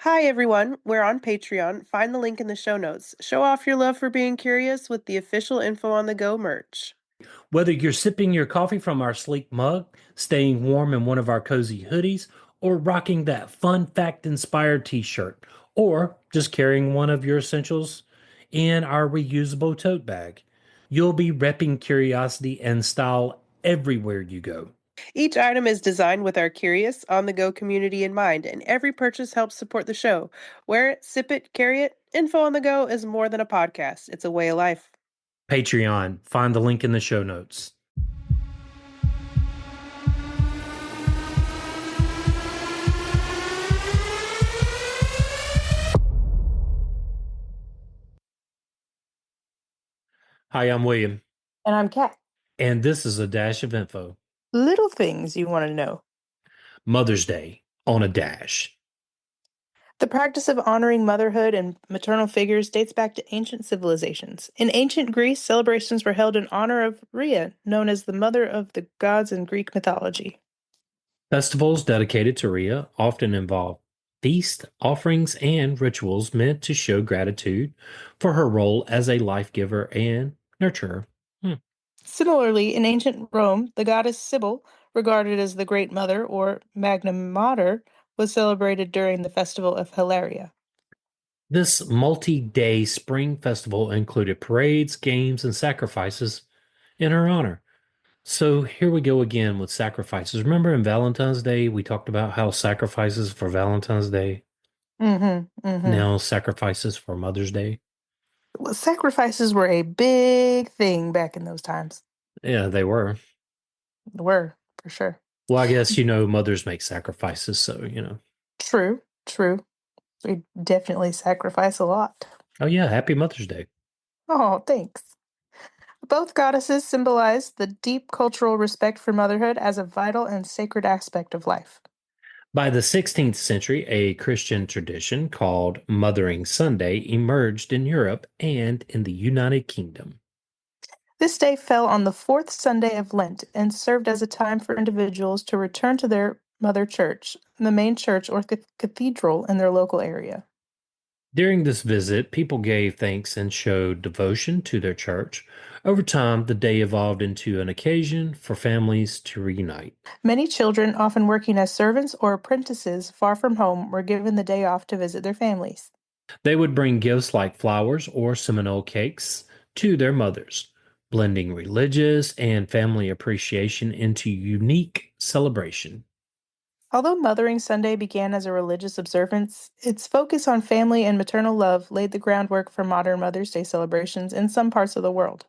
Hi, everyone. We're on Patreon. Find the link in the show notes. Show off your love for being curious with the official Info on the Go merch. Whether you're sipping your coffee from our sleek mug, staying warm in one of our cozy hoodies, or rocking that fun fact inspired t shirt, or just carrying one of your essentials in our reusable tote bag, you'll be repping curiosity and style everywhere you go. Each item is designed with our curious, on the go community in mind, and every purchase helps support the show. Wear it, sip it, carry it. Info on the Go is more than a podcast, it's a way of life. Patreon, find the link in the show notes. Hi, I'm William, And I'm Kat. and this is a dash of info. Little things you want to know. Mother's Day on a dash. The practice of honoring motherhood and maternal figures dates back to ancient civilizations. In ancient Greece, celebrations were held in honor of Rhea, known as the mother of the gods in Greek mythology. Festivals dedicated to Rhea often involve feast, offerings, and rituals meant to show gratitude for her role as a life giver and nurturer. Hmm. Similarly, in ancient Rome, the goddess Cybele, regarded as the Great Mother or Magna Mater, was celebrated during the festival of Hilaria. This multi day spring festival included parades, games, and sacrifices in her honor. So here we go again with sacrifices. Remember in Valentine's Day, we talked about how sacrifices for Valentine's Day, Mm-hmm, mm-hmm. now sacrifices for Mother's Day. Well, sacrifices were a big thing back in those times. Yeah, they were. Were, for sure. Well, I guess, mothers make sacrifices, so. True, true. We definitely sacrifice a lot. Oh, yeah, happy Mother's Day. Oh, thanks. Both goddesses symbolize the deep cultural respect for motherhood as a vital and sacred aspect of life. By the 16th century, a Christian tradition called Mothering Sunday emerged in Europe and in the United Kingdom. This day fell on the fourth Sunday of Lent and served as a time for individuals to return to their mother church, the main church or cathedral in their local area. During this visit, people gave thanks and showed devotion to their church. Over time, the day evolved into an occasion for families to reunite. Many children, often working as servants or apprentices far from home, were given the day off to visit their families. They would bring gifts like flowers or Seminole cakes to their mothers, blending religious and family appreciation into unique celebration. Although Mothering Sunday began as a religious observance, its focus on family and maternal love laid the groundwork for modern Mother's Day celebrations in some parts of the world.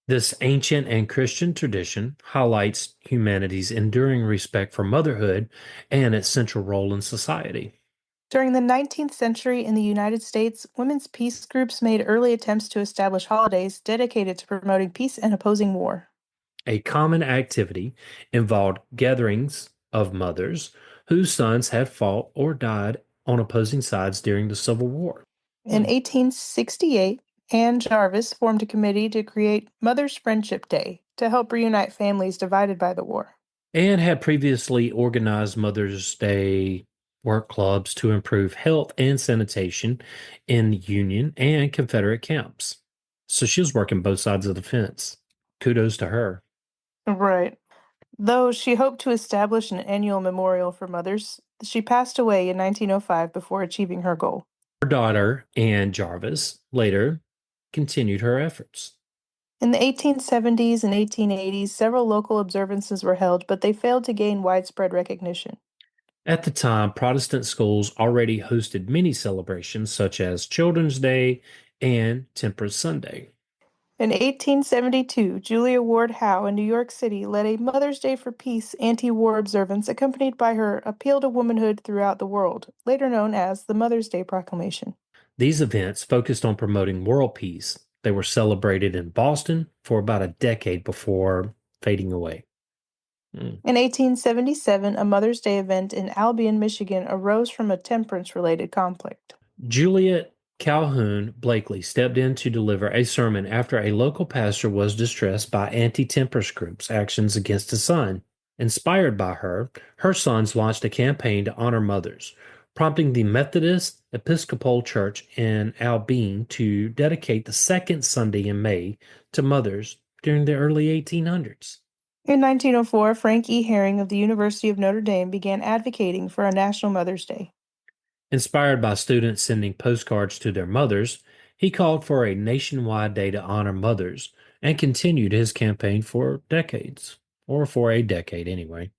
This ancient and Christian tradition highlights humanity's enduring respect for motherhood and its central role in society. During the 19th century in the United States, women's peace groups made early attempts to establish holidays dedicated to promoting peace and opposing war. A common activity involved gatherings of mothers whose sons had fought or died on opposing sides during the Civil War. In 1868, Jarvis formed a committee to create Mother's Friendship Day to help reunite families divided by the war. And had previously organized Mother's Day work clubs to improve health and sanitation in Union and Confederate camps. So she was working both sides of the fence. Kudos to her. Right. Though she hoped to establish an annual memorial for mothers, she passed away in 1905 before achieving her goal. Her daughter, Anne Jarvis, later continued her efforts. In the 1870s and 1880s, several local observances were held, but they failed to gain widespread recognition. At the time, Protestant schools already hosted many celebrations such as Children's Day and Temperance Sunday. In 1872, Julia Ward Howe in New York City led a Mother's Day for Peace anti-war observance accompanied by her appeal to womanhood throughout the world, later known as the Mother's Day Proclamation. These events focused on promoting world peace. They were celebrated in Boston for about a decade before fading away. In 1877, a Mother's Day event in Albion, Michigan arose from a temperance-related conflict. Juliet Calhoun Blakely stepped in to deliver a sermon after a local pastor was distressed by anti-temperance groups' actions against his son. Inspired by her, her sons launched a campaign to honor mothers, prompting the Methodist Episcopal Church in Albany to dedicate the second Sunday in May to mothers during the early 1800s. In 1904, Frank E. Herring of the University of Notre Dame began advocating for a National Mother's Day. Inspired by students sending postcards to their mothers, he called for a nationwide day to honor mothers and continued his campaign for decades, or for a decade anyway.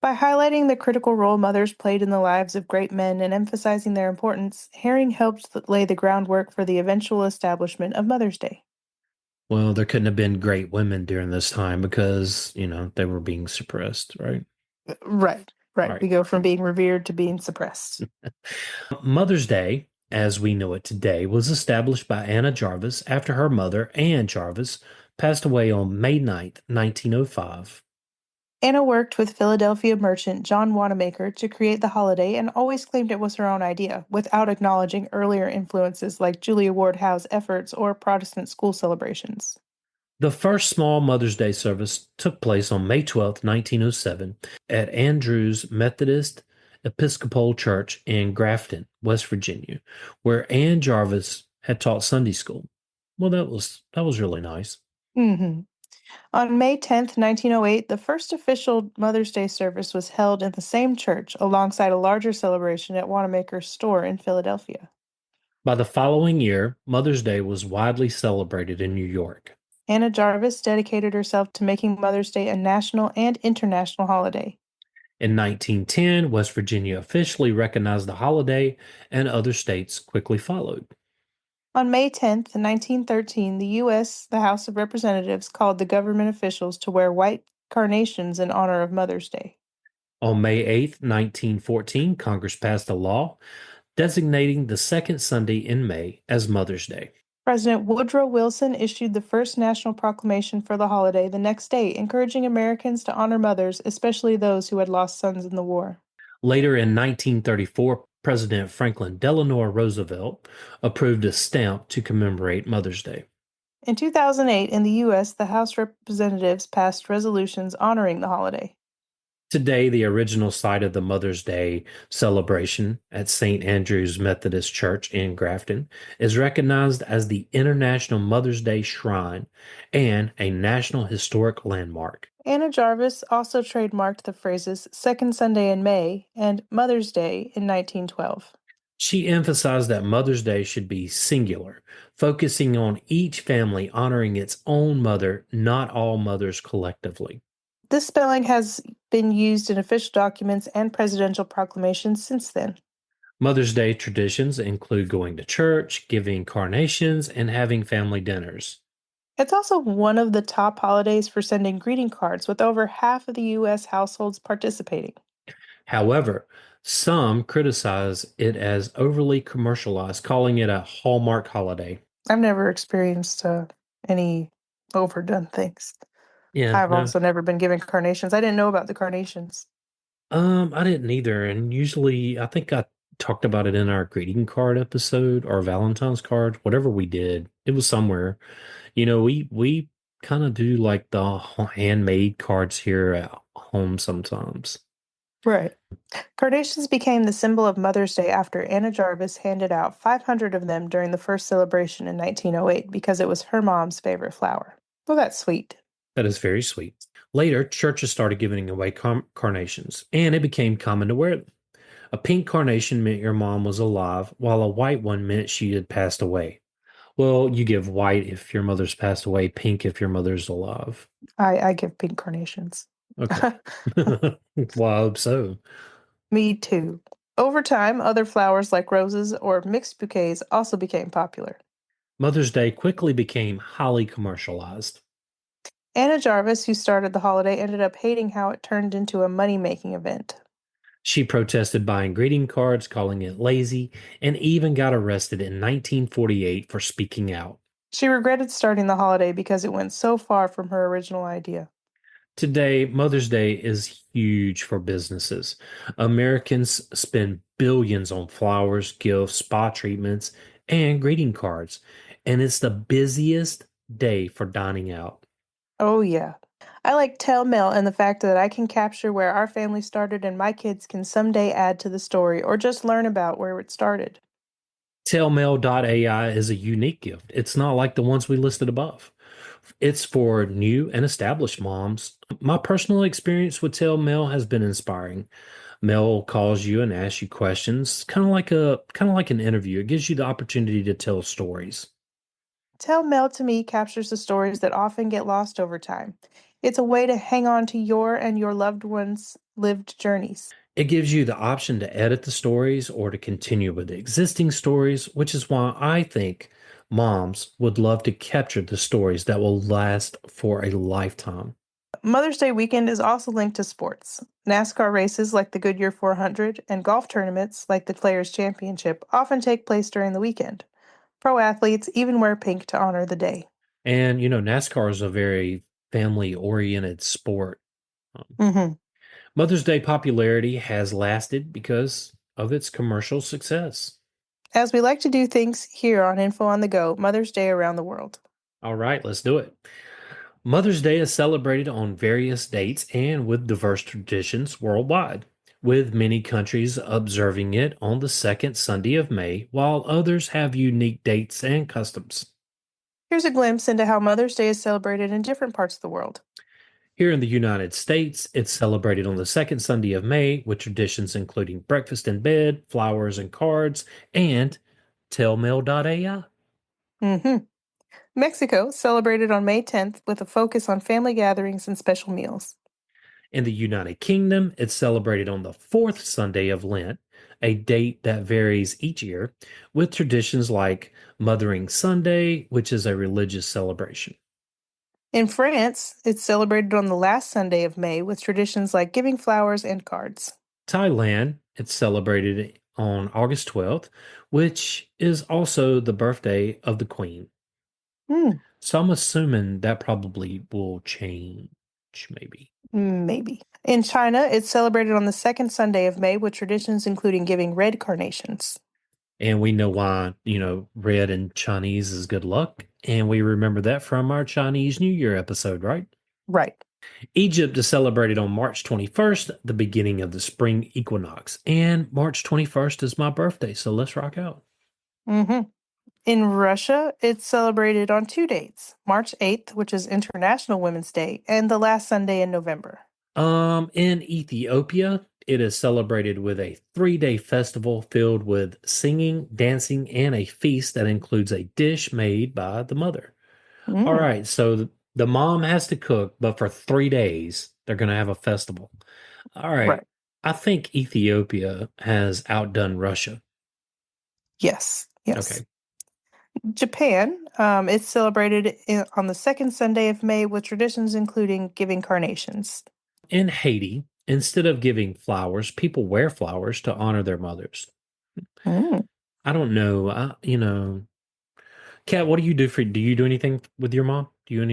By highlighting the critical role mothers played in the lives of great men and emphasizing their importance, Herring helped lay the groundwork for the eventual establishment of Mother's Day. Well, there couldn't have been great women during this time because, they were being suppressed, right? Right, right. Right. We go from being revered to being suppressed. Mother's Day, as we know it today, was established by Anna Jarvis after her mother, Anne Jarvis, passed away on May 9th, 1905. Anna worked with Philadelphia merchant John Wanamaker to create the holiday and always claimed it was her own idea, without acknowledging earlier influences like Julia Ward Howe's efforts or Protestant school celebrations. The first small Mother's Day service took place on May 12th, 1907, at Andrews Methodist Episcopal Church in Grafton, West Virginia, where Anne Jarvis had taught Sunday school. Well, that was really nice. Hmm. On May 10th, 1908, the first official Mother's Day service was held in the same church alongside a larger celebration at Wanamaker's store in Philadelphia. By the following year, Mother's Day was widely celebrated in New York. Anna Jarvis dedicated herself to making Mother's Day a national and international holiday. In 1910, West Virginia officially recognized the holiday, and other states quickly followed. On May 10th, 1913, the House of Representatives called the government officials to wear white carnations in honor of Mother's Day. On May 8th, 1914, Congress passed a law designating the second Sunday in May as Mother's Day. President Woodrow Wilson issued the first national proclamation for the holiday the next day, encouraging Americans to honor mothers, especially those who had lost sons in the war. Later in 1934, President Franklin Delano Roosevelt approved a stamp to commemorate Mother's Day. In 2008, in the U.S., the House of Representatives passed resolutions honoring the holiday. Today, the original site of the Mother's Day celebration at St. Andrew's Methodist Church in Grafton is recognized as the International Mother's Day Shrine and a National Historic Landmark. Anna Jarvis also trademarked the phrases Second Sunday in May and Mother's Day in 1912. She emphasized that Mother's Day should be singular, focusing on each family honoring its own mother, not all mothers collectively. This spelling has been used in official documents and presidential proclamations since then. Mother's Day traditions include going to church, giving carnations, and having family dinners. It's also one of the top holidays for sending greeting cards, with over half of the U.S. households participating. However, some criticize it as overly commercialized, calling it a Hallmark holiday. I've never experienced any overdone things. Yeah, I've no. also never been given carnations. I didn't know about the carnations. I didn't either. And usually I think I talked about it in our greeting card episode or Valentine's card, whatever we did. It was somewhere. We kind of do like the handmade cards here at home sometimes. Right. Carnations became the symbol of Mother's Day after Anna Jarvis handed out 500 of them during the first celebration in 1908 because it was her mom's favorite flower. Well, that's sweet. That is very sweet. Later, churches started giving away carnations, and it became common to wear them. A pink carnation meant your mom was alive, while a white one meant she had passed away. Well, you give white if your mother's passed away, pink if your mother's alive. I give pink carnations. Okay. Well, I hope so. Me too. Over time, other flowers like roses or mixed bouquets also became popular. Mother's Day quickly became highly commercialized. Anna Jarvis, who started the holiday, ended up hating how it turned into a money-making event. She protested buying greeting cards, calling it lazy, and even got arrested in 1948 for speaking out. She regretted starting the holiday because it went so far from her original idea. Today, Mother's Day is huge for businesses. Americans spend billions on flowers, gifts, spa treatments, and greeting cards, and it's the busiest day for dining out. Oh, yeah. I like Tellmail and the fact that I can capture where our family started and my kids can someday add to the story or just learn about where it started. Tailmail.ai is a unique gift. It's not like the ones we listed above. It's for new and established moms. My personal experience with Tailmail has been inspiring. Mel calls you and asks you questions, kind of like an interview. It gives you the opportunity to tell stories. Tellmail to me captures the stories that often get lost over time. It's a way to hang on to your and your loved ones' lived journeys. It gives you the option to edit the stories or to continue with the existing stories, which is why I think moms would love to capture the stories that will last for a lifetime. Mother's Day weekend is also linked to sports. NASCAR races like the Goodyear 400 and golf tournaments like the Players' Championship often take place during the weekend. Pro athletes even wear pink to honor the day. And, NASCAR is a very family oriented sport. Um, Hmm. Mother's Day popularity has lasted because of its commercial success. As we like to do things here on Info on the Go, Mother's Day around the world. All right, let's do it. Mother's Day is celebrated on various dates and with diverse traditions worldwide, with many countries observing it on the second Sunday of May, while others have unique dates and customs. Here's a glimpse into how Mother's Day is celebrated in different parts of the world. Here in the United States, it's celebrated on the second Sunday of May, with traditions including breakfast in bed, flowers and cards, and tellmail.ai. Hmm. Mexico, celebrated on May 10th with a focus on family gatherings and special meals. In the United Kingdom, it's celebrated on the fourth Sunday of Lent, a date that varies each year, with traditions like Mothering Sunday, which is a religious celebration. In France, it's celebrated on the last Sunday of May with traditions like giving flowers and cards. Thailand, it's celebrated on August 12th, which is also the birthday of the Queen. Hmm, So I'm assuming that probably will change, maybe. maybe. In China, it's celebrated on the second Sunday of May with traditions including giving red carnations. And we know why, red in Chinese is good luck. And we remember that from our Chinese New Year episode, right? Right. Egypt is celebrated on March 21st, the beginning of the spring equinox. And March 21st is my birthday, so let's rock out. Hmm. In Russia, it's celebrated on two dates March 8th, which is International Women's Day, and the last Sunday in November. In Ethiopia, it is celebrated with a 3-day festival filled with singing, dancing, and a feast that includes a dish made by the mother. All Mm, right, so the mom has to cook, but for 3 days, they're going to have a festival. All right, right. I think Ethiopia has outdone Russia. Yes. Yes. Okay. Japan, it's celebrated on the second Sunday of May with traditions including giving carnations. In Haiti, instead of giving flowers, people wear flowers to honor their mothers. Mm. I don't know. Kat, what do you do do you do anything with your mom? You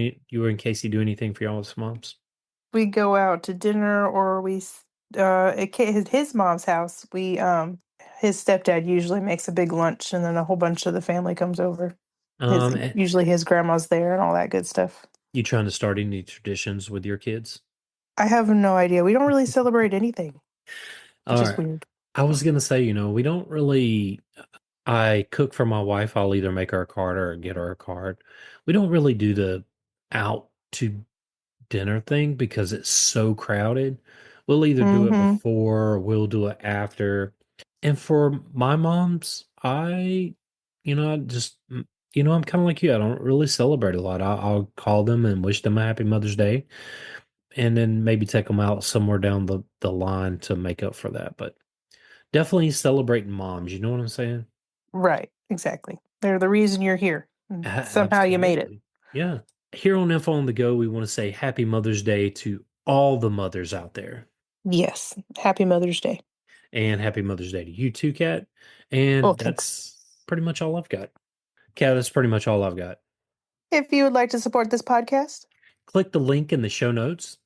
and Casey do anything for y'all's moms? We go out to dinner or at his mom's house, his stepdad usually makes a big lunch and then a whole bunch of the family comes over. Eh, Usually his grandma's there and all that good stuff. you trying to start any traditions with your kids? I have no idea. We don't really celebrate anything, which All is right. weird. I was gonna say, we don't really. I cook for my wife. I'll either make her a card or get her a card. We don't really do the out to dinner thing because it's so crowded. We'll either do it Mm-hmm. before or we'll do it after. And for my moms, I just, I'm kind of like you. I don't really celebrate a lot. I'll call them and wish them a happy Mother's Day and then maybe take them out somewhere down the line to make up for that. But definitely celebrating moms. You know what I'm saying? Right, exactly. They're the reason you're here. Somehow you made it. Absolutely. Yeah. Here on Info on the Go, we want to say happy Mother's Day to all the mothers out there. Yes. Happy Mother's Day. And happy Mother's Day to you too, Kat. Oh, And thanks. that's pretty much all I've got. Kat, that's pretty much all I've got. If you would like to support this podcast, Click the link in the show notes.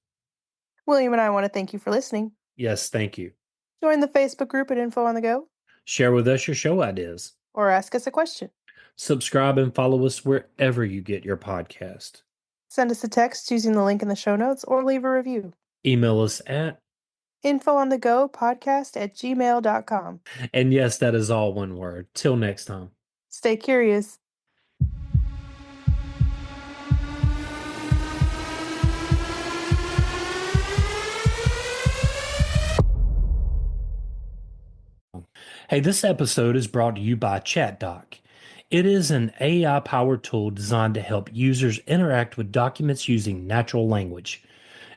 William and I want to thank you for listening. Yes, thank you. Join the Facebook group at Info on the Go Share with us your show ideas. or ask us a question. Subscribe and follow us wherever you get your podcast. Send us a text using the link in the show notes or leave a review. Email us at, infoonthegopodcast@gmail.com. and yes, that is all one word. Till next time. Stay curious. Hey, this episode is brought to you by ChatDoc. It is an AI powered tool designed to help users interact with documents using natural language.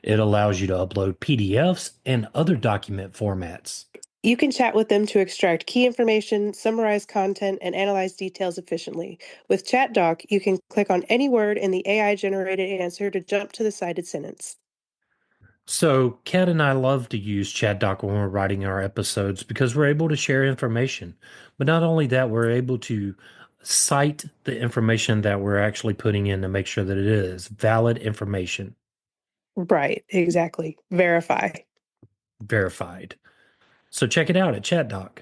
It allows you to upload PDFs and other document formats. You can chat with them to extract key information, summarize content, and analyze details efficiently. With ChatDoc, you can click on any word in the AI-generated answer to jump to the cited sentence. So, Kat and I love to use ChatDoc when we're writing our episodes because we're able to share information. But not only that, we're able to cite the information that we're actually putting in to make sure that it is valid information, Right, exactly. Verify. verified. So, check it out at ChatDoc.